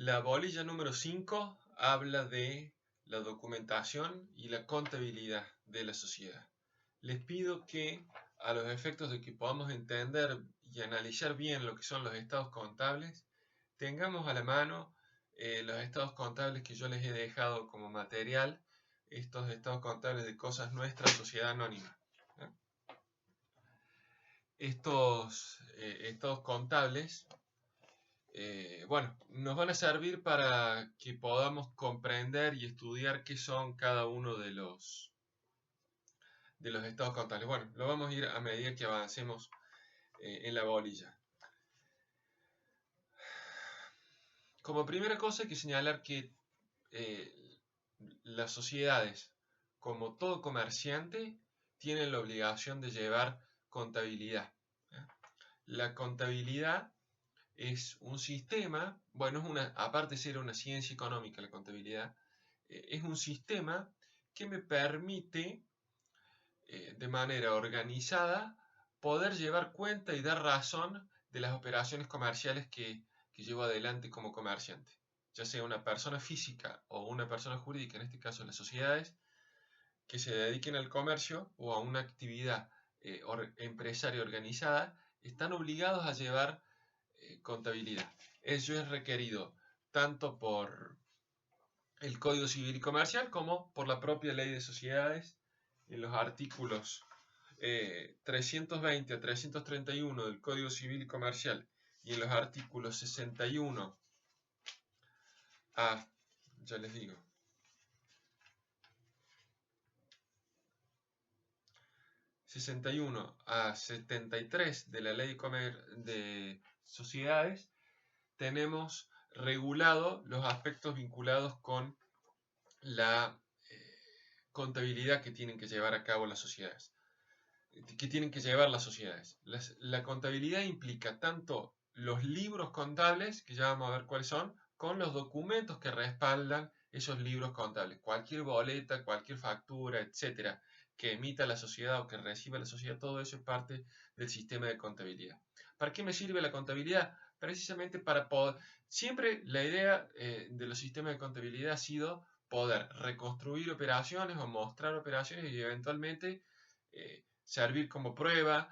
La bolilla número 5 habla de la documentación y la contabilidad de la sociedad. Les pido que, a los efectos de que podamos entender y analizar bien lo que son los estados contables, tengamos a la mano los estados contables que yo les he dejado como material, estos estados contables de Cosas Nuestras, Sociedad Anónima. Estos estados contables nos van a servir para que podamos comprender y estudiar qué son cada uno de los estados contables. Bueno, lo vamos a ir a medida que avancemos en la bolilla. Como primera cosa hay que señalar que las sociedades, como todo comerciante, tienen la obligación de llevar contabilidad. La contabilidad es un sistema, aparte de ser una ciencia económica, la contabilidad, es un sistema que me permite, de manera organizada, poder llevar cuenta y dar razón de las operaciones comerciales que llevo adelante como comerciante, ya sea una persona física o una persona jurídica, en este caso las sociedades, que se dediquen al comercio o a una actividad empresaria organizada, están obligados a llevar contabilidad. Eso es requerido tanto por el Código Civil y Comercial como por la propia Ley de Sociedades en los artículos 320 a 331 del Código Civil y Comercial y en los artículos 61 a, ya les digo, 61 a 73 de la Ley de Sociedades, tenemos regulado los aspectos vinculados con la contabilidad que tienen que llevar a cabo las sociedades, que tienen que llevar las sociedades. La contabilidad implica tanto los libros contables, que ya vamos a ver cuáles son, con los documentos que respaldan esos libros contables. Cualquier boleta, cualquier factura, etcétera, que emita la sociedad o que reciba la sociedad, todo eso es parte del sistema de contabilidad. ¿Para qué me sirve la contabilidad? Precisamente para poder... Siempre la idea de los sistemas de contabilidad ha sido poder reconstruir operaciones o mostrar operaciones y eventualmente servir como prueba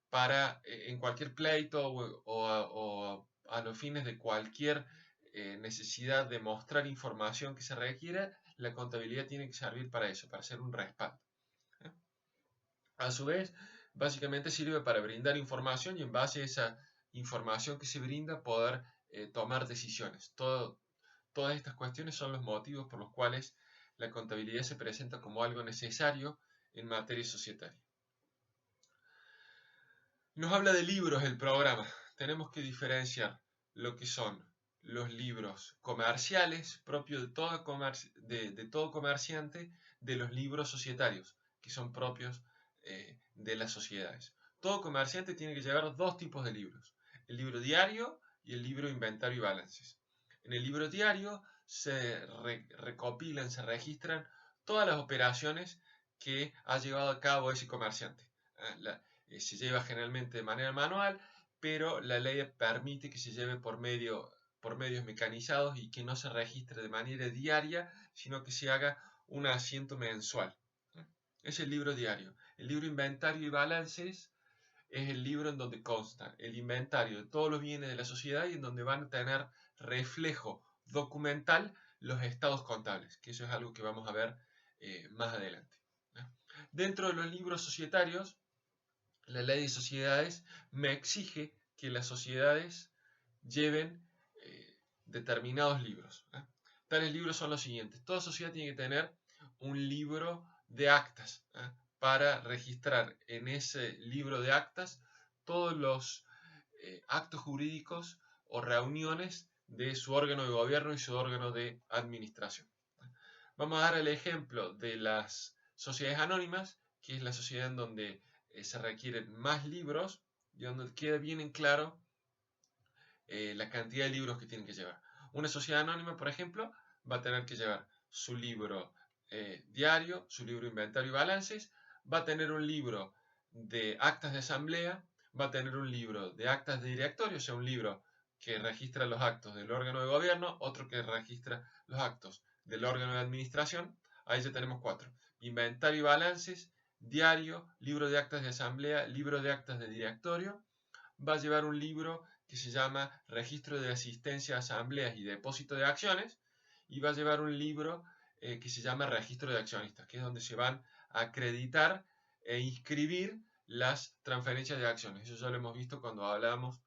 para en cualquier pleito o a los fines de cualquier necesidad de mostrar información que se requiera, la contabilidad tiene que servir para eso, para ser un respaldo. A su vez, básicamente sirve para brindar información y en base a esa información que se brinda poder tomar decisiones. Todas estas cuestiones son los motivos por los cuales la contabilidad se presenta como algo necesario en materia societaria. Nos habla de libros el programa. Tenemos que diferenciar lo que son los libros comerciales propios de todo comerciante de los libros societarios, que son propios de las sociedades. Todo comerciante tiene que llevar dos tipos de libros, el libro diario y el libro inventario y balances. En el libro diario se recopilan, se registran todas las operaciones que ha llevado a cabo ese comerciante. Se lleva generalmente de manera manual, pero la ley permite que se lleve por medios mecanizados y que no se registre de manera diaria, sino que se haga un asiento mensual. Es el libro diario. El libro inventario y balances es el libro en donde consta el inventario de todos los bienes de la sociedad y en donde van a tener reflejo documental los estados contables, que eso es algo que vamos a ver más adelante. Dentro de los libros societarios, la ley de sociedades me exige que las sociedades lleven determinados libros. Tales libros son los siguientes. Toda sociedad tiene que tener un libro de actas para registrar en ese libro de actas todos los actos jurídicos o reuniones de su órgano de gobierno y su órgano de administración. Vamos a dar el ejemplo de las sociedades anónimas, que es la sociedad en donde se requieren más libros y donde queda bien en claro la cantidad de libros que tienen que llevar. Una sociedad anónima, por ejemplo, va a tener que llevar su libro diario, su libro inventario y balances, va a tener un libro de actas de asamblea, va a tener un libro de actas de directorio, o sea, un libro que registra los actos del órgano de gobierno, otro que registra los actos del órgano de administración. Ahí ya tenemos 4. Inventario y balances, diario, libro de actas de asamblea, libro de actas de directorio. Va a llevar un libro que se llama Registro de asistencia a asambleas y depósito de acciones, y va a llevar un libro que se llama Registro de accionistas, que es donde se van a acreditar e inscribir las transferencias de acciones. Eso ya lo hemos visto cuando hablábamos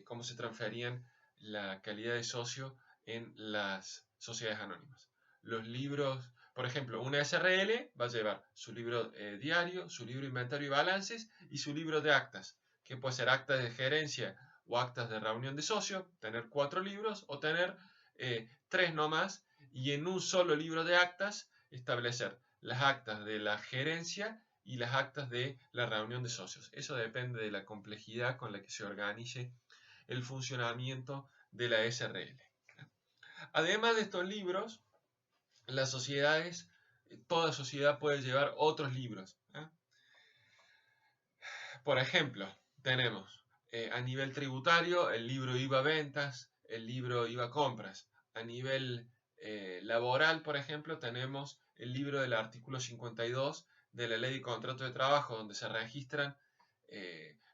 cómo se transferían la calidad de socio en las sociedades anónimas. Los libros, por ejemplo, una SRL va a llevar su libro diario, su libro inventario y balances y su libro de actas, que puede ser actas de gerencia o actas de reunión de socios, tener 4 libros o tener 3 nomás, y en un solo libro de actas establecer las actas de la gerencia y las actas de la reunión de socios. Eso depende de la complejidad con la que se organice el funcionamiento de la SRL. Además de estos libros, las sociedades, toda sociedad puede llevar otros libros. Por ejemplo, tenemos a nivel tributario el libro IVA ventas, el libro IVA compras. A nivel laboral, por ejemplo, tenemos el libro del artículo 52 de la Ley de Contratos de Trabajo, donde se registran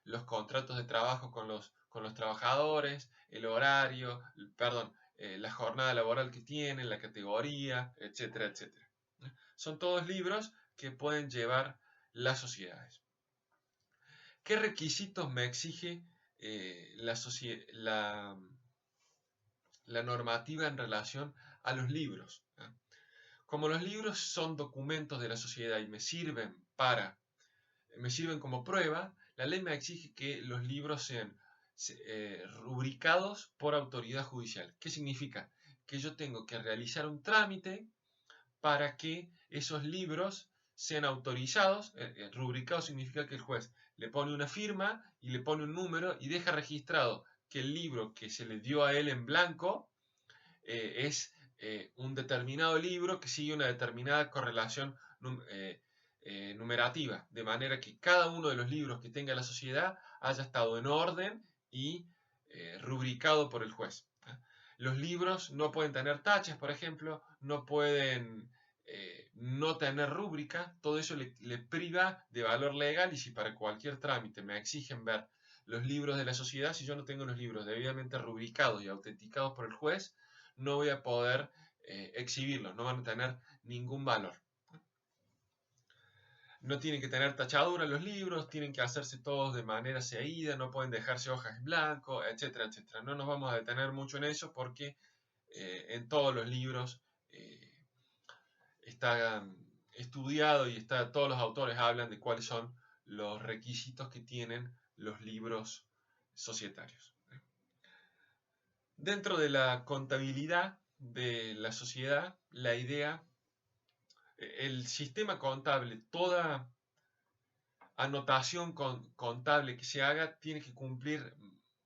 los contratos de trabajo con los trabajadores, el horario, perdón, la jornada laboral que tienen, la categoría, etcétera, etcétera. Son todos libros que pueden llevar las sociedades. ¿Qué requisitos me exige la normativa en relación a los libros? Como los libros son documentos de la sociedad y me sirven como prueba, la ley me exige que los libros sean rubricados por autoridad judicial. ¿Qué significa? Que yo tengo que realizar un trámite para que esos libros sean autorizados. Rubricado significa que el juez le pone una firma y le pone un número y deja registrado que el libro que se le dio a él en blanco es un determinado libro que sigue una determinada correlación numerativa, de manera que cada uno de los libros que tenga la sociedad haya estado en orden y rubricado por el juez. Los libros no pueden tener tachas, por ejemplo, no pueden no tener rúbrica, todo eso le priva de valor legal, y si para cualquier trámite me exigen ver los libros de la sociedad, si yo no tengo los libros debidamente rubricados y autenticados por el juez, no voy a poder exhibirlos, no van a tener ningún valor. No tienen que tener tachadura los libros, tienen que hacerse todos de manera seguida, no pueden dejarse hojas en blanco, etcétera, etcétera. No nos vamos a detener mucho en eso porque en todos los libros está estudiado y todos los autores hablan de cuáles son los requisitos que tienen los libros societarios. Dentro de la contabilidad de la sociedad, la idea, el sistema contable, toda anotación contable que se haga tiene que cumplir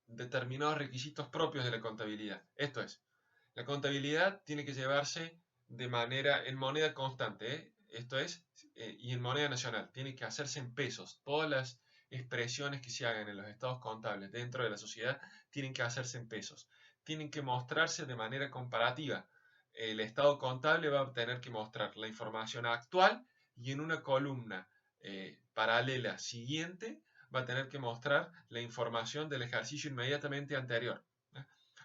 determinados requisitos propios de la contabilidad. Esto es, la contabilidad tiene que llevarse en moneda constante, esto es, y en moneda nacional, tiene que hacerse en pesos. Todas las expresiones que se hagan en los estados contables dentro de la sociedad tienen que hacerse en pesos. Tienen que mostrarse de manera comparativa. El estado contable va a tener que mostrar la información actual y en una columna paralela siguiente va a tener que mostrar la información del ejercicio inmediatamente anterior.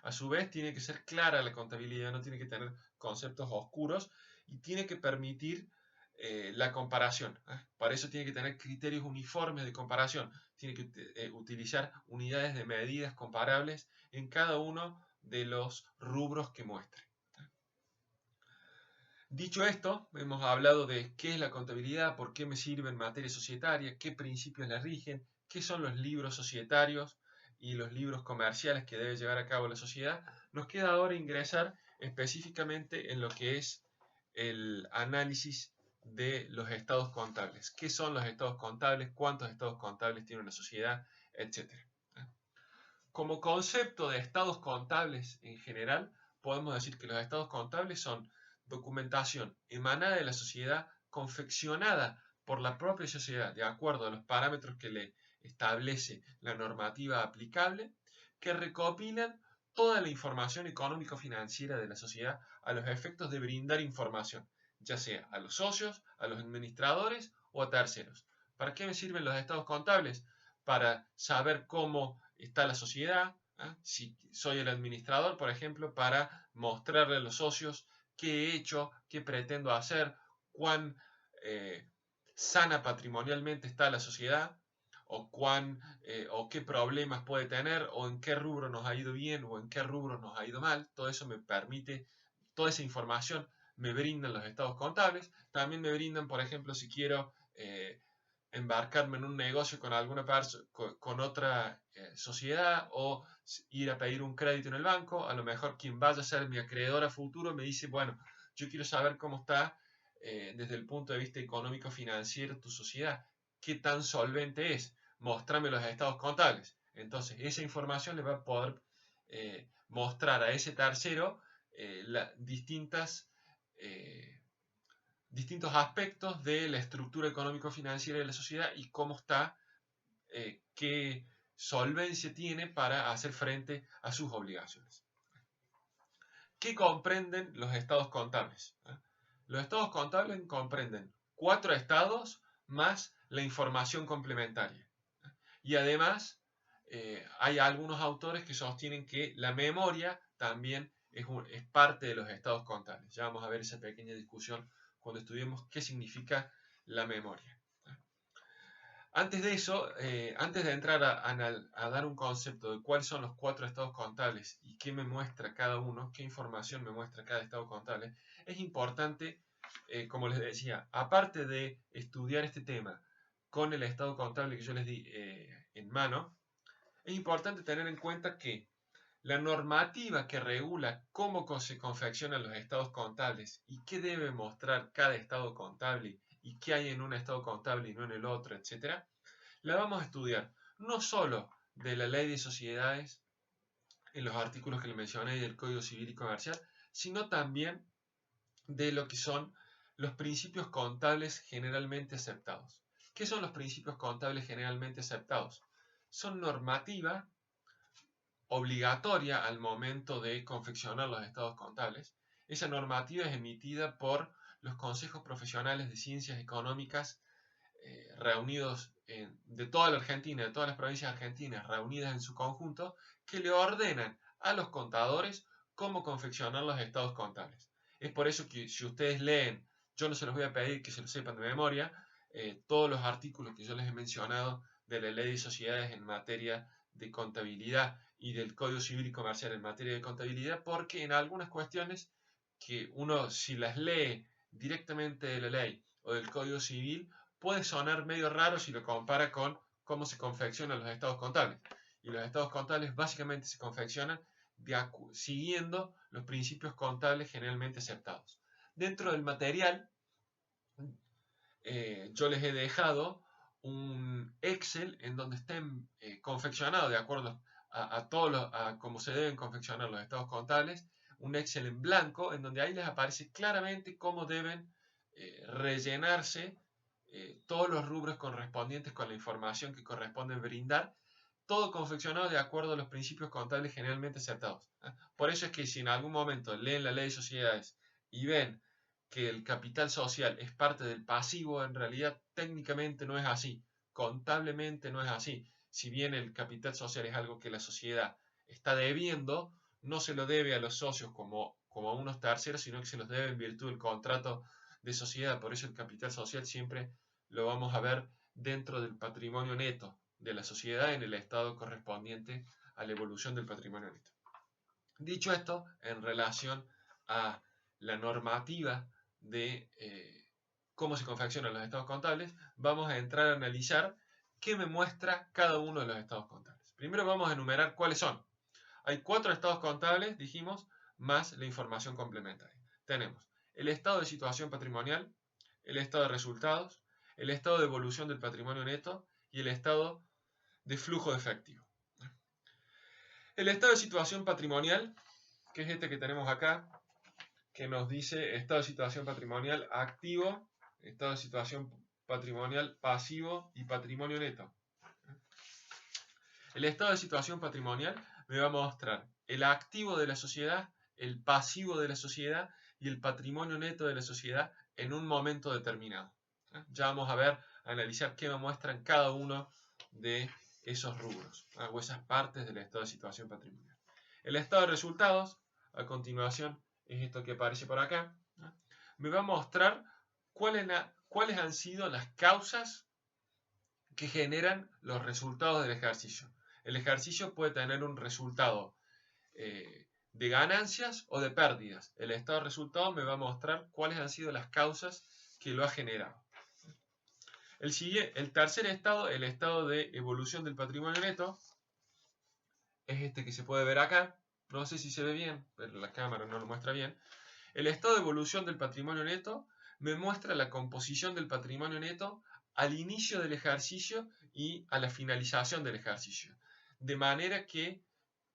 A su vez tiene que ser clara la contabilidad, no tiene que tener conceptos oscuros y tiene que permitir la comparación. Para eso tiene que tener criterios uniformes de comparación, tiene que utilizar unidades de medidas comparables en cada uno de los rubros que muestre. Dicho esto, hemos hablado de qué es la contabilidad, por qué me sirve en materia societaria, qué principios la rigen, qué son los libros societarios y los libros comerciales que debe llevar a cabo la sociedad. Nos queda ahora ingresar específicamente en lo que es el análisis de los estados contables. ¿Qué son los estados contables? ¿Cuántos estados contables tiene una sociedad? Etcétera. Como concepto de estados contables en general, podemos decir que los estados contables son documentación emanada de la sociedad, confeccionada por la propia sociedad de acuerdo a los parámetros que le establece la normativa aplicable, que recopilan toda la información económico-financiera de la sociedad a los efectos de brindar información, ya sea a los socios, a los administradores o a terceros. ¿Para qué me sirven los estados contables? Para saber cómo está la sociedad, si soy el administrador, por ejemplo, para mostrarle a los socios qué he hecho, qué pretendo hacer, cuán sana patrimonialmente está la sociedad, o qué problemas puede tener, o en qué rubro nos ha ido bien, o en qué rubro nos ha ido mal. Todo eso me permite, toda esa información me brindan los estados contables. También me brindan, por ejemplo, si quiero embarcarme en un negocio con alguna con otra sociedad, o ir a pedir un crédito en el banco. A lo mejor quien vaya a ser mi acreedor a futuro me dice, bueno, yo quiero saber cómo está desde el punto de vista económico financiero tu sociedad, qué tan solvente es, mostrarme los estados contables. Entonces esa información le va a poder mostrar a ese tercero distintos aspectos de la estructura económico-financiera de la sociedad y cómo está, qué solvencia tiene para hacer frente a sus obligaciones. ¿Qué comprenden los estados contables? Los estados contables comprenden 4 estados más la información complementaria. Y además, hay algunos autores que sostienen que la memoria también es parte de los estados contables. Ya vamos a ver esa pequeña discusión cuando estudiemos qué significa la memoria. Antes de eso, antes de entrar a dar un concepto de cuáles son los 4 estados contables y qué me muestra cada uno, qué información me muestra cada estado contable, es importante, como les decía, aparte de estudiar este tema con el estado contable que yo les di en mano, es importante tener en cuenta que la normativa que regula cómo se confeccionan los estados contables y qué debe mostrar cada estado contable y qué hay en un estado contable y no en el otro, etc., la vamos a estudiar no solo de la ley de sociedades en los artículos que le mencioné y del Código Civil y Comercial, sino también de lo que son los principios contables generalmente aceptados. ¿Qué son los principios contables generalmente aceptados? Son normativa obligatoria al momento de confeccionar los estados contables. Esa normativa es emitida por los consejos profesionales de ciencias económicas reunidos de toda la Argentina, de todas las provincias argentinas, reunidas en su conjunto, que le ordenan a los contadores cómo confeccionar los estados contables. Es por eso que si ustedes leen, yo no se los voy a pedir que se lo sepan de memoria, todos los artículos que yo les he mencionado de la ley de sociedades en materia de contabilidad y del Código Civil y Comercial en materia de contabilidad, porque en algunas cuestiones que uno, si las lee directamente de la ley o del Código Civil, puede sonar medio raro si lo compara con cómo se confeccionan los estados contables. Y los estados contables básicamente se confeccionan siguiendo los principios contables generalmente aceptados. Dentro del material, yo les he dejado un Excel en donde estén confeccionados de acuerdo a cómo se deben confeccionar los estados contables, un Excel en blanco en donde ahí les aparece claramente cómo deben rellenarse todos los rubros correspondientes con la información que corresponde brindar, todo confeccionado de acuerdo a los principios contables generalmente aceptados. Por eso es que si en algún momento leen la ley de sociedades y ven que el capital social es parte del pasivo, en realidad técnicamente no es así, contablemente no es así. Si bien el capital social es algo que la sociedad está debiendo, no se lo debe a los socios como a unos terceros, sino que se los debe en virtud del contrato de sociedad. Por eso el capital social siempre lo vamos a ver dentro del patrimonio neto de la sociedad en el estado correspondiente a la evolución del patrimonio neto. Dicho esto, en relación a la normativa de cómo se confeccionan los estados contables, vamos a entrar a analizar qué me muestra cada uno de los estados contables. Primero vamos a enumerar cuáles son. Hay 4 estados contables, dijimos, más la información complementaria. Tenemos el estado de situación patrimonial, el estado de resultados, el estado de evolución del patrimonio neto y el estado de flujo de efectivo. El estado de situación patrimonial, que es este que tenemos acá, que nos dice estado de situación patrimonial activo, estado de situación patrimonial pasivo y patrimonio neto. El estado de situación patrimonial me va a mostrar el activo de la sociedad, el pasivo de la sociedad y el patrimonio neto de la sociedad en un momento determinado. Ya vamos a analizar qué me muestran cada uno de esos rubros o esas partes del estado de situación patrimonial. El estado de resultados, a continuación, es esto que aparece por acá. Me va a mostrar cuáles han sido las causas que generan los resultados del ejercicio. El ejercicio puede tener un resultado de ganancias o de pérdidas. El estado de resultados me va a mostrar cuáles han sido las causas que lo ha generado. El tercer estado, el estado de evolución del patrimonio neto, es este que se puede ver acá. No sé si se ve bien, pero la cámara no lo muestra bien. El estado de evolución del patrimonio neto me muestra la composición del patrimonio neto al inicio del ejercicio y a la finalización del ejercicio. De manera que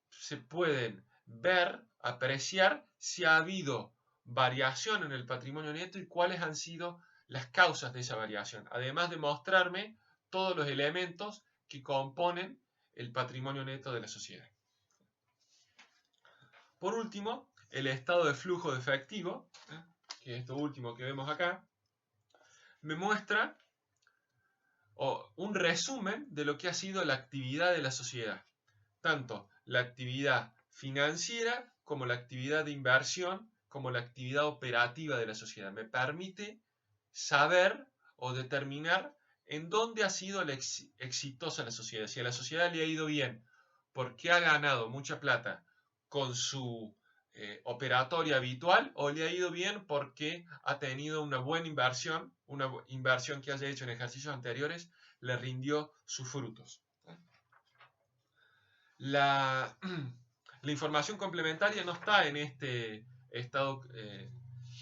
se pueden ver, apreciar si ha habido variación en el patrimonio neto y cuáles han sido las causas de esa variación, además de mostrarme todos los elementos que componen el patrimonio neto de la sociedad. Por último, el estado de flujo de efectivo, que es esto último que vemos acá, me muestra un resumen de lo que ha sido la actividad de la sociedad, tanto la actividad financiera como la actividad de inversión, como la actividad operativa de la sociedad. Me permite saber o determinar en dónde ha sido exitosa la sociedad. Si a la sociedad le ha ido bien porque ha ganado mucha plata con su operatoria habitual, o le ha ido bien porque ha tenido una buena inversión, una inversión que haya hecho en ejercicios anteriores le rindió sus frutos. La información complementaria no está en este estado,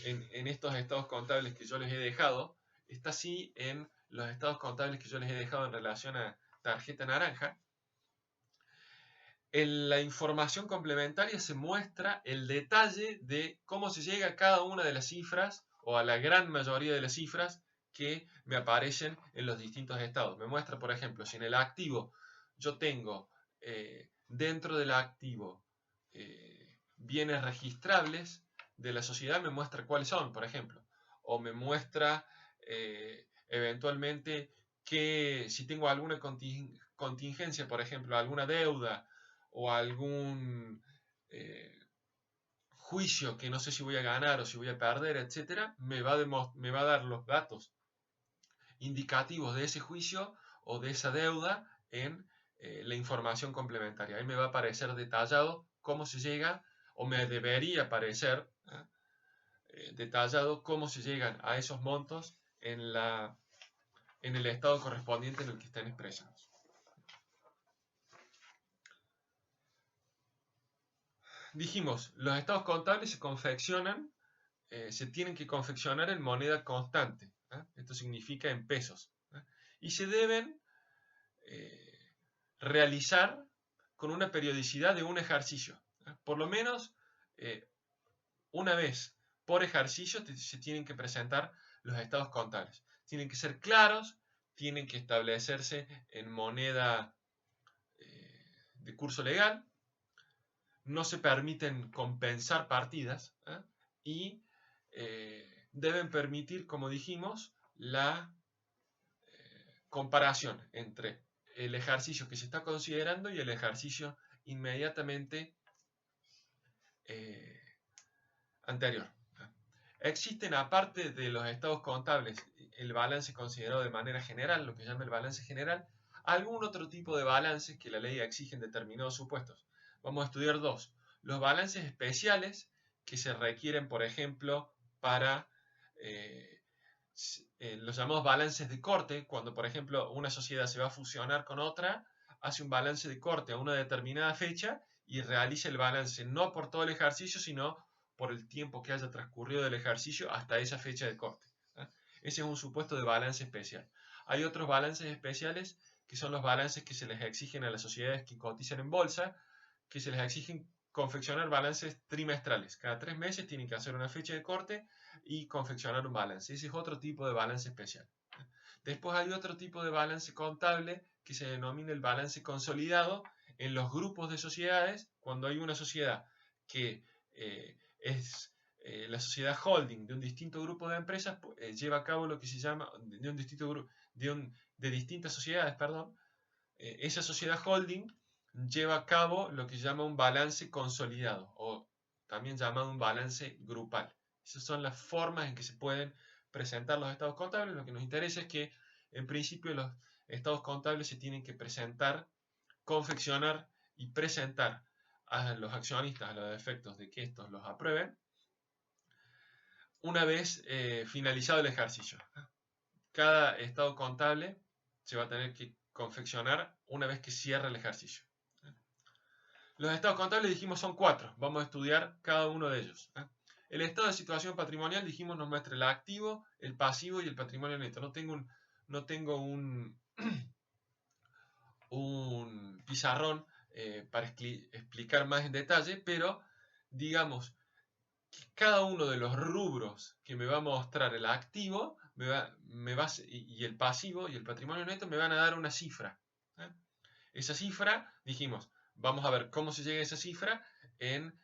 en estos estados contables que yo les he dejado, está sí en los estados contables que yo les he dejado en relación a tarjeta naranja. En la información complementaria se muestra el detalle de cómo se llega a cada una de las cifras o a la gran mayoría de las cifras que me aparecen en los distintos estados. Me muestra, por ejemplo, si en el activo yo tengo dentro del activo bienes registrables de la sociedad, me muestra cuáles son, por ejemplo. O me muestra eventualmente que si tengo alguna contingencia, por ejemplo, alguna deuda o algún juicio que no sé si voy a ganar o si voy a perder, etc., me va a dar los datos indicativos de ese juicio o de esa deuda en la información complementaria. Ahí me va a aparecer detallado cómo se llega, o me debería aparecer detallado cómo se llegan a esos montos en el estado correspondiente en el que estén expresados. Dijimos, los estados contables se confeccionan, se tienen que confeccionar en moneda constante. Esto significa en pesos. Y se deben realizar con una periodicidad de un ejercicio. Por lo menos una vez por ejercicio se tienen que presentar los estados contables. Tienen que ser claros, tienen que establecerse en moneda de curso legal, no se permiten compensar partidas y deben permitir, como dijimos, la comparación entre el ejercicio que se está considerando y el ejercicio inmediatamente anterior. Existen, aparte de los estados contables, el balance considerado de manera general, lo que se llama el balance general, algún otro tipo de balances que la ley exige en determinados supuestos. Vamos a estudiar dos. Los balances especiales que se requieren, por ejemplo, para los llamados balances de corte, cuando, por ejemplo, una sociedad se va a fusionar con otra, hace un balance de corte a una determinada fecha y realiza el balance no por todo el ejercicio, sino por el tiempo que haya transcurrido del ejercicio hasta esa fecha de corte. Ese es un supuesto de balance especial. Hay otros balances especiales que son los balances que se les exigen a las sociedades que cotizan en bolsa, que se les exigen confeccionar balances trimestrales. Cada 3 meses tienen que hacer una fecha de corte y confeccionar un balance. Ese es otro tipo de balance especial. Después hay otro tipo de balance contable que se denomina el balance consolidado, en los grupos de sociedades, cuando hay una sociedad que es la sociedad holding de un distinto grupo de empresas, lleva a cabo lo que se llama, de un distinto grupo, de distintas sociedades, perdón, esa sociedad holding lleva a cabo lo que se llama un balance consolidado, o también llamado un balance grupal. Esas son las formas en que se pueden presentar los estados contables. Lo que nos interesa es que, en principio, los estados contables se tienen que presentar, confeccionar y presentar a los accionistas a los efectos de que estos los aprueben una vez finalizado el ejercicio. Cada estado contable se va a tener que confeccionar una vez que cierre el ejercicio. Los estados contables dijimos son 4, vamos a estudiar cada uno de ellos. El estado de situación patrimonial dijimos nos muestra el activo, el pasivo y el patrimonio neto. No tengo un pizarrón para explicar más en detalle, pero digamos que cada uno de los rubros que me va a mostrar el activo y el pasivo y el patrimonio neto me van a dar una cifra. Esa cifra, dijimos, vamos a ver cómo se llega a esa cifra en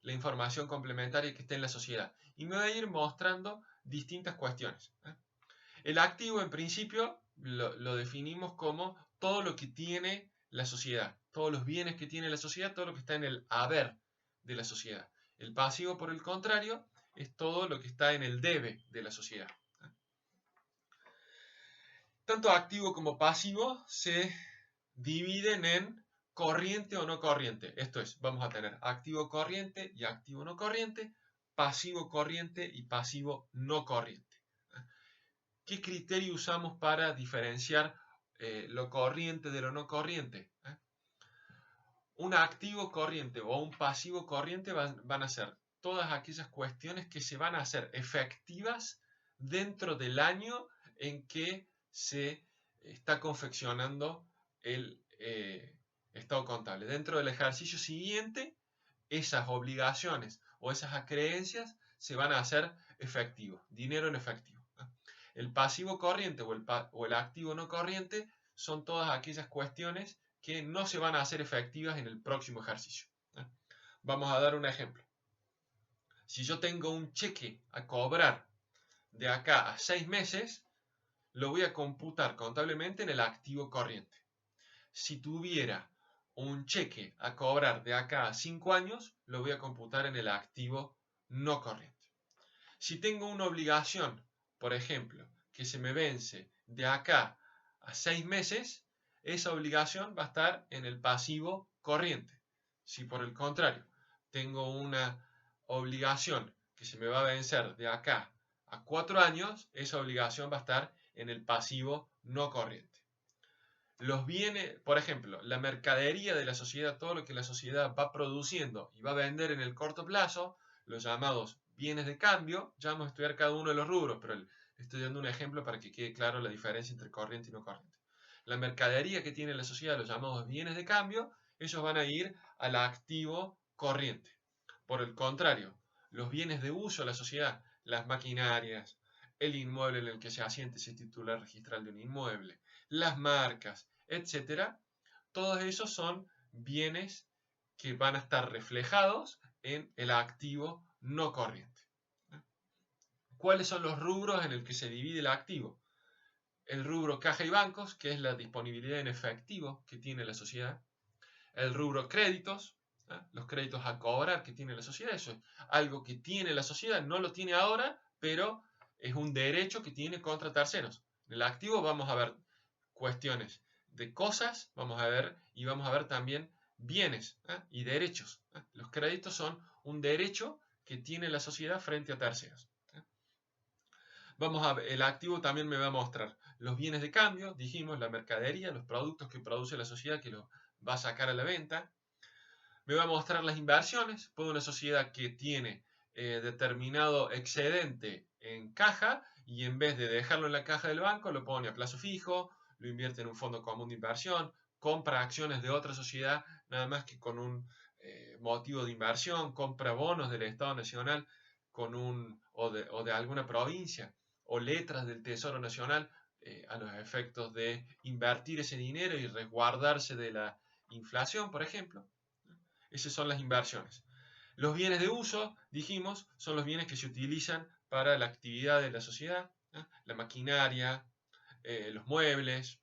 la información complementaria que está en la sociedad. Y me va a ir mostrando distintas cuestiones. El activo, en principio, lo definimos como todo lo que tiene la sociedad, todos los bienes que tiene la sociedad, todo lo que está en el haber de la sociedad. El pasivo, por el contrario, es todo lo que está en el debe de la sociedad. Tanto activo como pasivo se dividen en corriente o no corriente. Esto es, vamos a tener activo corriente y activo no corriente, pasivo corriente y pasivo no corriente. ¿Qué criterio usamos para diferenciar lo corriente de lo no corriente? Un activo corriente o un pasivo corriente van a ser todas aquellas cuestiones que se van a hacer efectivas dentro del año en que se está confeccionando el estado contable. Dentro del ejercicio siguiente, esas obligaciones o esas acreencias se van a hacer efectivos, dinero en efectivo. El pasivo corriente o el activo no corriente son todas aquellas cuestiones que no se van a hacer efectivas en el próximo ejercicio. Vamos a dar un ejemplo. Si yo tengo un cheque a cobrar de acá a 6 meses, lo voy a computar contablemente en el activo corriente. Si tuviera un cheque a cobrar de acá a 5 años, lo voy a computar en el activo no corriente. Si tengo una obligación, por ejemplo, que se me vence de acá a 6 meses, esa obligación va a estar en el pasivo corriente. Si por el contrario tengo una obligación que se me va a vencer de acá a 4 años, esa obligación va a estar en el pasivo no corriente. Los bienes, por ejemplo, la mercadería de la sociedad, todo lo que la sociedad va produciendo y va a vender en el corto plazo, los llamados bienes de cambio, ya vamos a estudiar cada uno de los rubros, pero estoy dando un ejemplo para que quede claro la diferencia entre corriente y no corriente. La mercadería que tiene la sociedad, los llamados bienes de cambio, ellos van a ir al activo corriente. Por el contrario, los bienes de uso de la sociedad, las maquinarias, el inmueble en el que se asiente ese titular registral de un inmueble, las marcas, etcétera, todos esos son bienes que van a estar reflejados en el activo no corriente. ¿Cuáles son los rubros en el que se divide el activo? El rubro caja y bancos, que es la disponibilidad en efectivo que tiene la sociedad. El rubro créditos, los créditos a cobrar que tiene la sociedad, eso es algo que tiene la sociedad, no lo tiene ahora, pero es un derecho que tiene contra terceros. En el activo vamos a ver cuestiones de cosas, vamos a ver también bienes y derechos. Los créditos son un derecho que tiene la sociedad frente a terceros. Vamos a ver, el activo también me va a mostrar los bienes de cambio, dijimos, la mercadería, los productos que produce la sociedad que lo va a sacar a la venta. Me va a mostrar las inversiones, puede una sociedad que tiene determinado excedente en caja y en vez de dejarlo en la caja del banco lo pone a plazo fijo, lo invierte en un fondo común de inversión, compra acciones de otra sociedad nada más que con un motivo de inversión, compra bonos del Estado Nacional o de alguna provincia o letras del Tesoro Nacional a los efectos de invertir ese dinero y resguardarse de la inflación, por ejemplo. Esas son las inversiones. Los bienes de uso, dijimos, son los bienes que se utilizan para la actividad de la sociedad, ¿no? La maquinaria, los muebles,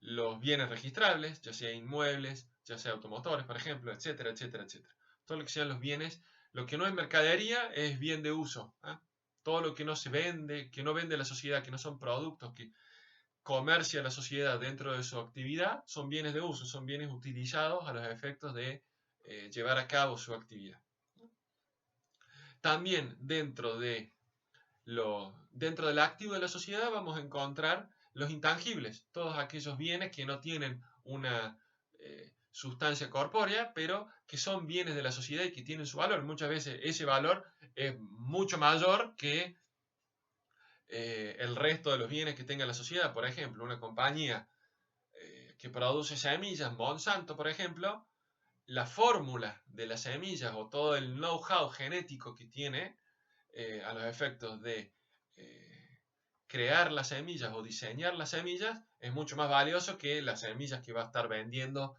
los bienes registrables, ya sea inmuebles, ya sea automotores, por ejemplo, etcétera, etcétera, etcétera. Todo lo que sean los bienes, lo que no es mercadería es bien de uso. Todo lo que no se vende, que no vende la sociedad, que no son productos que comercia la sociedad dentro de su actividad, son bienes de uso, son bienes utilizados a los efectos de llevar a cabo su actividad. También dentro del activo de la sociedad vamos a encontrar los intangibles, todos aquellos bienes que no tienen una sustancia corpórea, pero que son bienes de la sociedad y que tienen su valor. Muchas veces ese valor es mucho mayor que el resto de los bienes que tenga la sociedad. Por ejemplo, una compañía que produce semillas, Monsanto, por ejemplo, la fórmula de las semillas o todo el know-how genético que tiene a los efectos de crear las semillas o diseñar las semillas es mucho más valioso que las semillas que va a estar vendiendo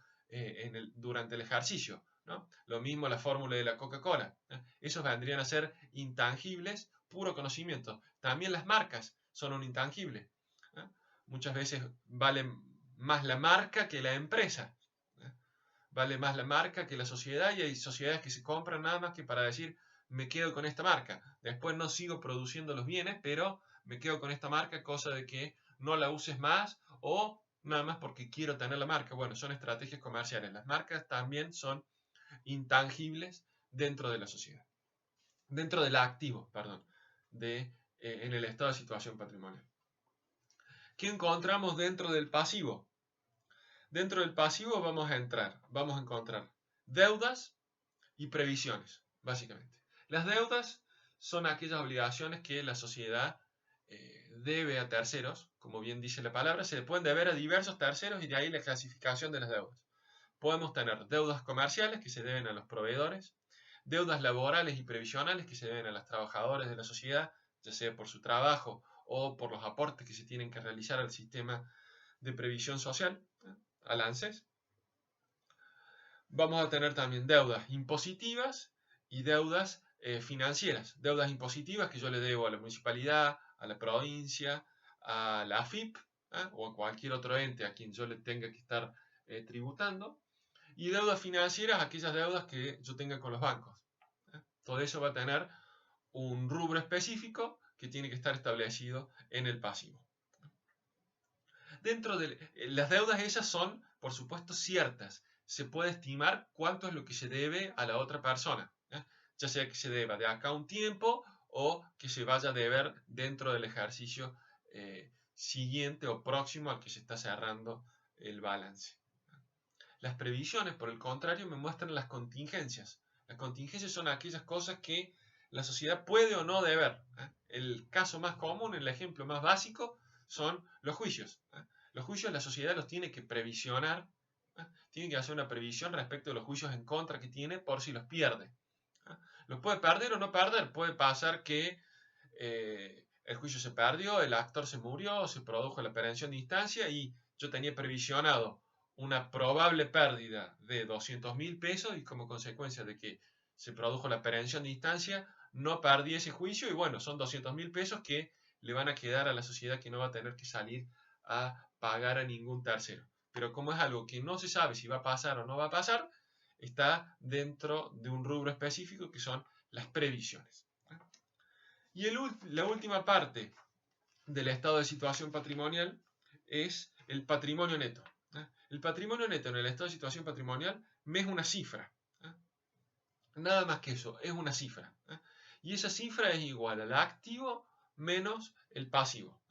durante el ejercicio, ¿no? Lo mismo la fórmula de la Coca-Cola. Esos vendrían a ser intangibles, puro conocimiento. También las marcas son un intangible. Muchas veces vale más la marca que la empresa. Vale más la marca que la sociedad, y hay sociedades que se compran nada más que para decir me quedo con esta marca. Después no sigo produciendo los bienes, pero me quedo con esta marca, cosa de que no la uses más o nada más porque quiero tener la marca. Bueno, son estrategias comerciales. Las marcas también son intangibles dentro de la sociedad. Dentro del activo, perdón, en el estado de situación patrimonial. ¿Qué encontramos dentro del pasivo? Dentro del pasivo vamos a encontrar deudas y previsiones, básicamente. Las deudas son aquellas obligaciones que la sociedad debe a terceros, como bien dice la palabra, se le pueden deber a diversos terceros y de ahí la clasificación de las deudas. Podemos tener deudas comerciales que se deben a los proveedores, deudas laborales y previsionales que se deben a los trabajadores de la sociedad, ya sea por su trabajo o por los aportes que se tienen que realizar al sistema de previsión social, al ANSES. Vamos a tener también deudas impositivas y deudas financieras. Deudas impositivas que yo le debo a la municipalidad, a la provincia, a la AFIP o a cualquier otro ente a quien yo le tenga que estar tributando. Y deudas financieras, aquellas deudas que yo tenga con los bancos. Todo eso va a tener un rubro específico que tiene que estar establecido en el pasivo. Dentro de las deudas esas son, por supuesto, ciertas. Se puede estimar cuánto es lo que se debe a la otra persona, ya sea que se deba de acá a un tiempo o que se vaya a deber dentro del ejercicio siguiente o próximo al que se está cerrando el balance. Las previsiones, por el contrario, me muestran las contingencias. Las contingencias son aquellas cosas que la sociedad puede o no deber. El caso más común, el ejemplo más básico, son los juicios. Los juicios la sociedad los tiene que previsionar, tiene que hacer una previsión respecto de los juicios en contra que tiene por si los pierde. Los puede perder o no perder, puede pasar que el juicio se perdió, el actor se murió, se produjo la perención de instancia y yo tenía previsionado una probable pérdida de 200.000 pesos y como consecuencia de que se produjo la perención de instancia, no perdí ese juicio y bueno, son 200.000 pesos que le van a quedar a la sociedad que no va a tener que salir a pagar a ningún tercero. Pero como es algo que no se sabe si va a pasar o no va a pasar, está dentro de un rubro específico que son las previsiones. Y la última parte del estado de situación patrimonial es el patrimonio neto. El patrimonio neto en el estado de situación patrimonial me es una cifra. Nada más que eso, es una cifra. Y esa cifra es igual al activo menos el pasivo.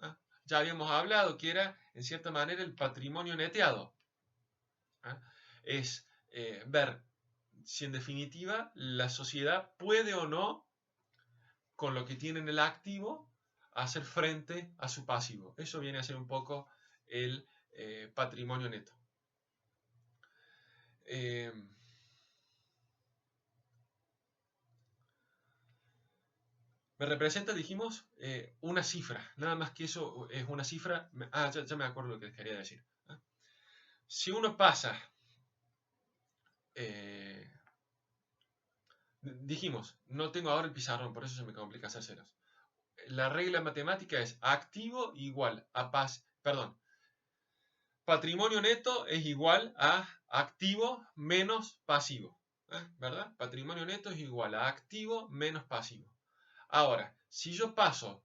Ya habíamos hablado que era, en cierta manera, el patrimonio neteado. Es ver si en definitiva la sociedad puede o no, con lo que tiene en el activo, hacer frente a su pasivo. Eso viene a ser un poco el patrimonio neto. Me representa, dijimos, una cifra. Nada más que eso es una cifra. Ya me acuerdo lo que les quería decir. Si uno pasa dijimos, no tengo ahora el pizarrón, por eso se me complica hacérselos. La regla matemática es activo igual a patrimonio neto es igual a activo menos pasivo. ¿Verdad? Patrimonio neto es igual a activo menos pasivo. Ahora, si yo paso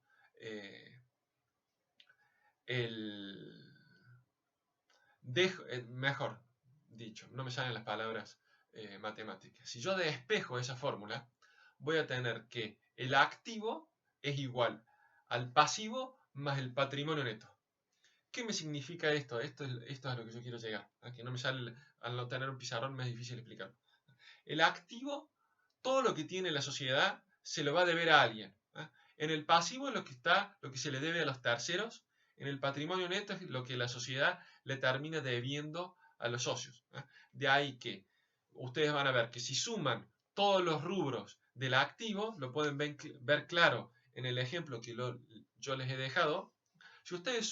mejor dicho, no me salen las palabras matemáticas. Si yo despejo esa fórmula, voy a tener que el activo es igual al pasivo más el patrimonio neto. ¿Qué me significa esto? Esto es a lo que yo quiero llegar. Que no me sale, al no tener un pizarrón me es difícil explicarlo. El activo, todo lo que tiene la sociedad, se lo va a deber a alguien. En el pasivo es lo que se le debe a los terceros. En el patrimonio neto es lo que la sociedad le termina debiendo a los socios. De ahí que ustedes van a ver que si suman todos los rubros del activo, lo pueden ver claro en el ejemplo que yo les he dejado. Si ustedes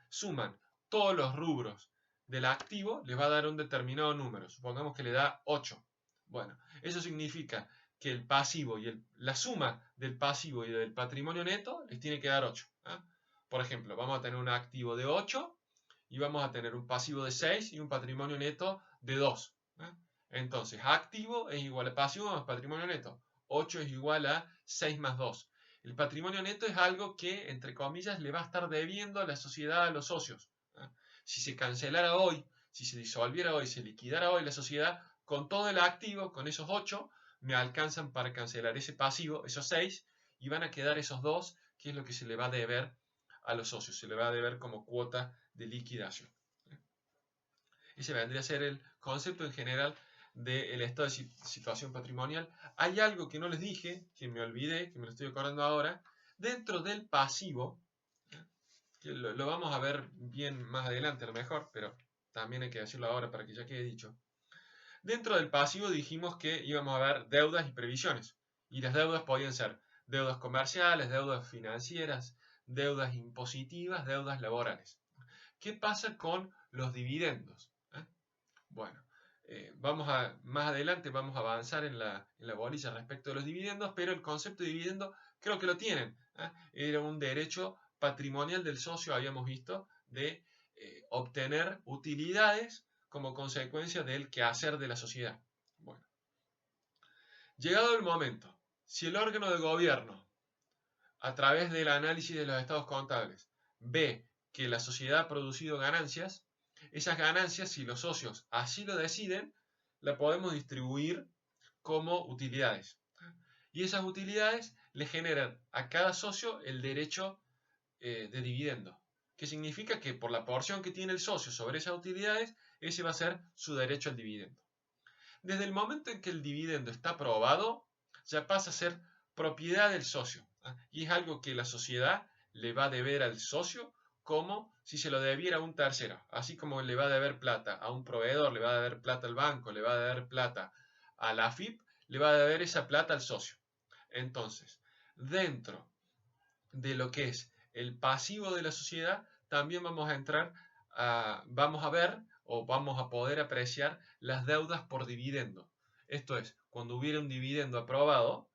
suman todos los rubros del activo, les va a dar un determinado número. Supongamos que le da 8. Bueno, eso significa que el pasivo y la suma del pasivo y del patrimonio neto les tiene que dar 8. Por ejemplo, vamos a tener un activo de 8 y vamos a tener un pasivo de 6 y un patrimonio neto de 2. Entonces, activo es igual a pasivo más patrimonio neto. 8 es igual a 6 más 2. El patrimonio neto es algo que, entre comillas, le va a estar debiendo a la sociedad, a los socios. Si se cancelara hoy, si se disolviera hoy, se liquidara hoy la sociedad, con todo el activo, con esos 8, me alcanzan para cancelar ese pasivo, esos 6, y van a quedar esos 2, que es lo que se le va a deber a los socios, se le va a deber como cuota de liquidación. Ese vendría a ser el concepto en general del estado de situación patrimonial. Hay algo que no les dije, que me olvidé, que me lo estoy acordando ahora. Dentro del pasivo, que lo vamos a ver bien más adelante a lo mejor, pero también hay que decirlo ahora para que ya quede dicho. Dentro del pasivo dijimos que íbamos a ver deudas y previsiones. Y las deudas podían ser deudas comerciales, deudas financieras, deudas impositivas, deudas laborales. ¿Qué pasa con los dividendos? Bueno, más adelante vamos a avanzar en la bolilla respecto de los dividendos, pero el concepto de dividendo creo que lo tienen. Era un derecho patrimonial del socio, habíamos visto, de obtener utilidades como consecuencia del quehacer de la sociedad. Bueno, llegado el momento, si el órgano de gobierno, a través del análisis de los estados contables, ve que la sociedad ha producido ganancias, esas ganancias, si los socios así lo deciden, la podemos distribuir como utilidades. Y esas utilidades le generan a cada socio el derecho de dividendo, que significa que por la porción que tiene el socio sobre esas utilidades, ese va a ser su derecho al dividendo. Desde el momento en que el dividendo está aprobado, ya pasa a ser propiedad del socio, y es algo que la sociedad le va a deber al socio como si se lo debiera a un tercero, así como le va a deber plata a un proveedor, le va a deber plata al banco, le va a deber plata a la AFIP, le va a deber esa plata al socio. Entonces, dentro de lo que es el pasivo de la sociedad, también vamos a ver o vamos a poder apreciar las deudas por dividendo. Esto es, cuando hubiera un dividendo aprobado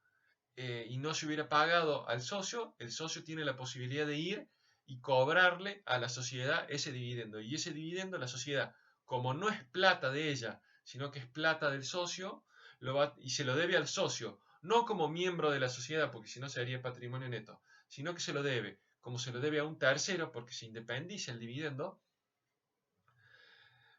y no se hubiera pagado al socio, el socio tiene la posibilidad de ir y cobrarle a la sociedad ese dividendo. Y ese dividendo la sociedad, como no es plata de ella, sino que es plata del socio, y se lo debe al socio, no como miembro de la sociedad, porque si no sería patrimonio neto, sino que se lo debe, como se lo debe a un tercero, porque se independiza el dividendo,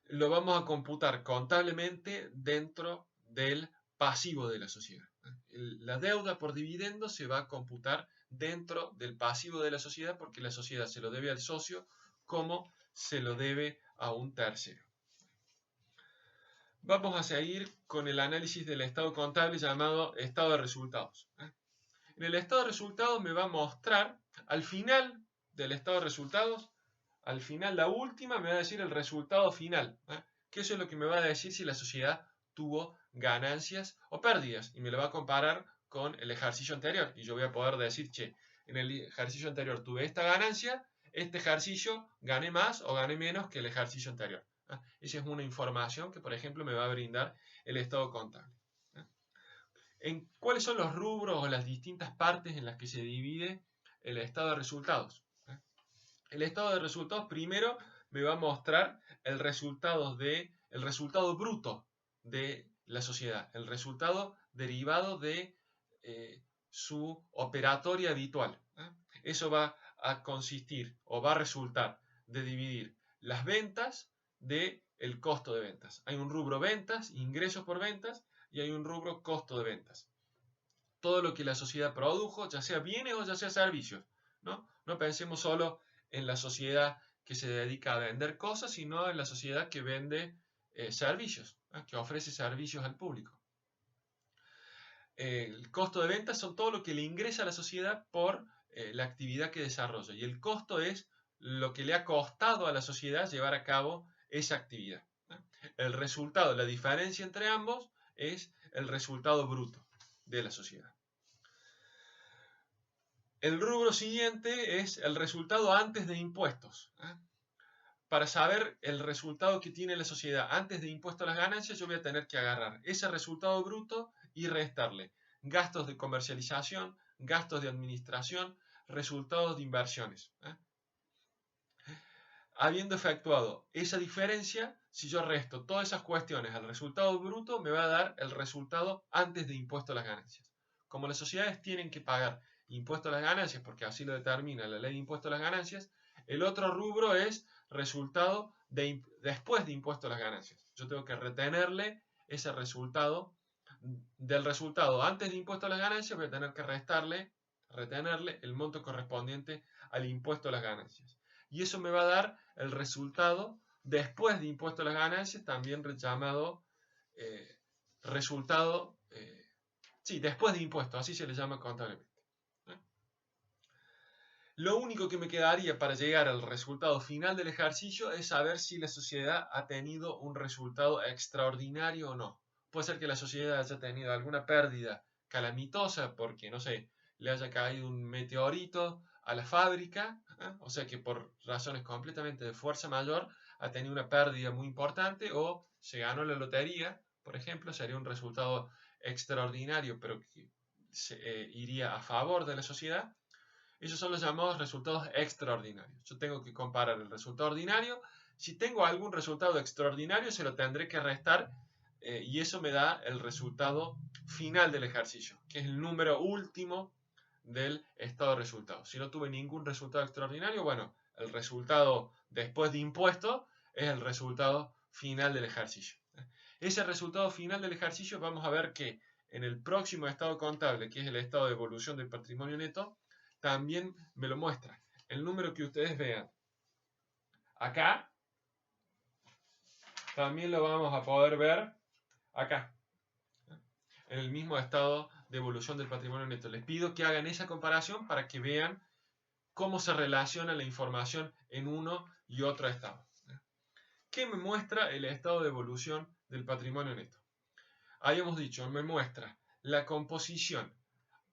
lo vamos a computar contablemente dentro del pasivo de la sociedad. La deuda por dividendo se va a computar dentro del pasivo de la sociedad porque la sociedad se lo debe al socio como se lo debe a un tercero. Vamos a seguir con el análisis del estado contable llamado estado de resultados. En el estado de resultados me va a mostrar al final del estado de resultados, al final la última me va a decir el resultado final, que eso es lo que me va a decir si la sociedad tuvo ganancias o pérdidas y me lo va a comparar con el ejercicio anterior y yo voy a poder decir, che, en el ejercicio anterior tuve esta ganancia, este ejercicio gané más o gané menos que el ejercicio anterior. Esa es una información que, por ejemplo, me va a brindar el estado contable. ¿En cuáles son los rubros o las distintas partes en las que se divide el estado de resultados? El estado de resultados primero me va a mostrar el resultado bruto de la sociedad, el resultado derivado de su operatoria habitual. Eso va a consistir o va a resultar de dividir las ventas del costo de ventas. Hay un rubro ventas, ingresos por ventas, y hay un rubro costo de ventas. Todo lo que la sociedad produjo, ya sea bienes o ya sea servicios. No pensemos solo en la sociedad que se dedica a vender cosas, sino en la sociedad que vende servicios, que ofrece servicios al público. El costo de ventas son todo lo que le ingresa a la sociedad por la actividad que desarrolla, y el costo es lo que le ha costado a la sociedad llevar a cabo esa actividad. El resultado, la diferencia entre ambos es el resultado bruto de la sociedad. El rubro siguiente es el resultado antes de impuestos. Para saber el resultado que tiene la sociedad antes de impuestos a las ganancias, yo voy a tener que agarrar ese resultado bruto y restarle gastos de comercialización, gastos de administración, resultados de inversiones. Habiendo efectuado esa diferencia, si yo resto todas esas cuestiones al resultado bruto, me va a dar el resultado antes de impuesto a las ganancias. Como las sociedades tienen que pagar impuesto a las ganancias, porque así lo determina la ley de impuesto a las ganancias, el otro rubro es resultado después de impuesto a las ganancias. Yo tengo que retenerle ese resultado. Del resultado antes de impuesto a las ganancias, voy a tener que retenerle el monto correspondiente al impuesto a las ganancias. Y eso me va a dar el resultado después de impuesto a las ganancias, también llamado resultado, después de impuesto, así se le llama contablemente. Lo único que me quedaría para llegar al resultado final del ejercicio es saber si la sociedad ha tenido un resultado extraordinario o no. Puede ser que la sociedad haya tenido alguna pérdida calamitosa porque, no sé, le haya caído un meteorito a la fábrica, o sea que por razones completamente de fuerza mayor ha tenido una pérdida muy importante, o se ganó la lotería, por ejemplo, sería un resultado extraordinario, pero que iría a favor de la sociedad. Esos son los llamados resultados extraordinarios. Yo tengo que comparar el resultado ordinario. Si tengo algún resultado extraordinario, se lo tendré que restar y eso me da el resultado final del ejercicio, que es el número último del estado de resultados. Si no tuve ningún resultado extraordinario, bueno, el resultado después de impuestos es el resultado final del ejercicio. Ese resultado final del ejercicio vamos a ver que en el próximo estado contable, que es el estado de evolución del patrimonio neto, también me lo muestra. El número que ustedes vean acá, también lo vamos a poder ver acá, en el mismo estado de evolución del patrimonio neto. Les pido que hagan esa comparación para que vean cómo se relaciona la información en uno y otro estado. ¿Qué me muestra el estado de evolución del patrimonio neto? Habíamos dicho, me muestra la composición